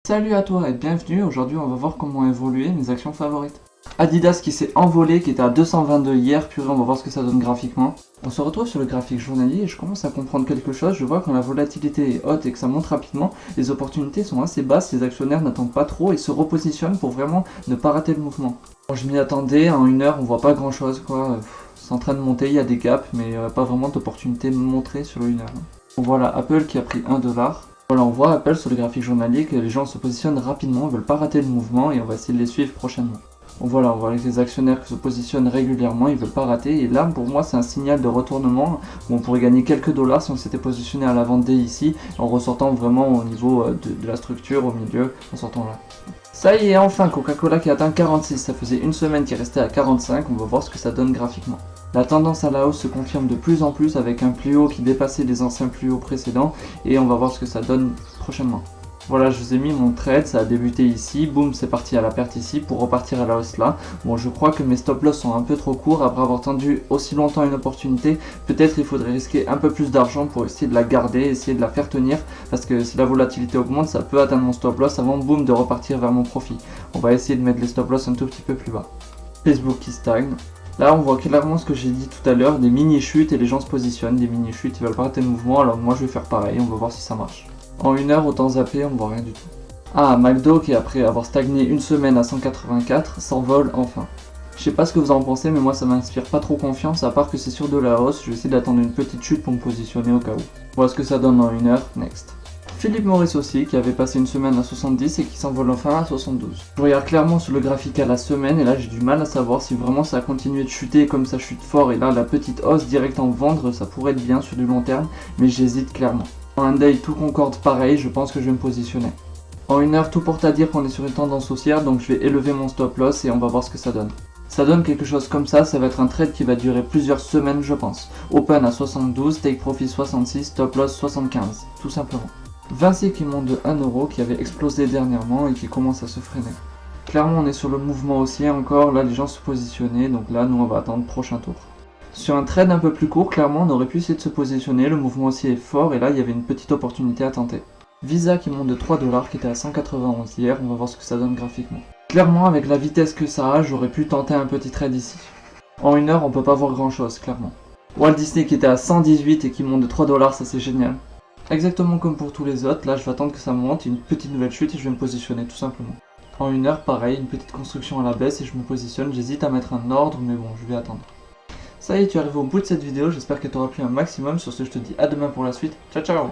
Salut à toi et bienvenue, aujourd'hui on va voir comment évoluer mes actions favorites. Adidas qui s'est envolé, qui était à 222 hier, purée on va voir ce que ça donne graphiquement. On se retrouve sur le graphique journalier et je commence à comprendre quelque chose, je vois quand la volatilité est haute et que ça monte rapidement, les opportunités sont assez basses, les actionnaires n'attendent pas trop et se repositionnent pour vraiment ne pas rater le mouvement. Bon, je m'y attendais, en une heure on voit pas grand chose quoi, c'est en train de monter, il y a des gaps mais pas vraiment d'opportunités montrées sur une heure. On voit là Apple qui a pris 1$. Voilà, on voit Apple sur le graphique journalier que les gens se positionnent rapidement, ne veulent pas rater le mouvement et on va essayer de les suivre prochainement. Donc voilà, on voit les actionnaires qui se positionnent régulièrement, ils ne veulent pas rater et là pour moi c'est un signal de retournement où on pourrait gagner quelques dollars si on s'était positionné à la vente dès ici en ressortant vraiment au niveau de la structure au milieu, en sortant là. Ça y est, enfin Coca-Cola qui atteint 46, ça faisait une semaine qui restait à 45, on va voir ce que ça donne graphiquement. La tendance à la hausse se confirme de plus en plus avec un plus haut qui dépassait les anciens plus hauts précédents et on va voir ce que ça donne prochainement. Voilà, je vous ai mis mon trade, ça a débuté ici, boum, c'est parti à la perte ici pour repartir à la hausse là. Bon, je crois que mes stop loss sont un peu trop courts après avoir tendu aussi longtemps une opportunité. Peut-être il faudrait risquer un peu plus d'argent pour essayer de la garder, essayer de la faire tenir parce que si la volatilité augmente, ça peut atteindre mon stop loss avant boum de repartir vers mon profit. On va essayer de mettre les stop loss un tout petit peu plus bas. Facebook qui stagne. Là on voit clairement ce que j'ai dit tout à l'heure, des mini-chutes et les gens se positionnent, des mini-chutes, ils veulent pas rater le mouvement, alors moi je vais faire pareil, on va voir si ça marche. En une heure, autant zapper, on voit rien du tout. Ah, McDo qui après avoir stagné une semaine à 184, s'envole enfin. Je sais pas ce que vous en pensez, mais moi ça m'inspire pas trop confiance, à part que c'est sur de la hausse, je vais essayer d'attendre une petite chute pour me positionner au cas où. Voilà ce que ça donne en une heure, next. Philippe Morris aussi, qui avait passé une semaine à 70 et qui s'envole enfin à 72. Je regarde clairement sur le graphique à la semaine et là j'ai du mal à savoir si vraiment ça a continué de chuter comme ça chute fort et là la petite hausse directe en vendre ça pourrait être bien sur du long terme, mais j'hésite clairement. En un day tout concorde pareil, je pense que je vais me positionner. En une heure tout porte à dire qu'on est sur une tendance haussière donc je vais élever mon stop loss et on va voir ce que ça donne. Ça donne quelque chose comme ça va être un trade qui va durer plusieurs semaines je pense. Open à 72, take profit 66, stop loss 75, tout simplement. Vinci qui monte de 1€, qui avait explosé dernièrement et qui commence à se freiner. Clairement on est sur le mouvement haussier encore, là les gens se positionnaient, donc là nous on va attendre le prochain tour. Sur un trade un peu plus court, clairement on aurait pu essayer de se positionner, le mouvement haussier est fort et là il y avait une petite opportunité à tenter. Visa qui monte de 3$, qui était à 191 hier, on va voir ce que ça donne graphiquement. Clairement avec la vitesse que ça a, j'aurais pu tenter un petit trade ici. En une heure on peut pas voir grand chose, clairement. Walt Disney qui était à 118 et qui monte de 3$, ça c'est génial. Exactement comme pour tous les autres, là je vais attendre que ça monte, une petite nouvelle chute et je vais me positionner tout simplement. En une heure pareil, une petite construction à la baisse et je me positionne, j'hésite à mettre un ordre mais bon je vais attendre. Ça y est, tu es arrivé au bout de cette vidéo, j'espère qu'elle t'aura plu un maximum, sur ce je te dis à demain pour la suite, ciao ciao.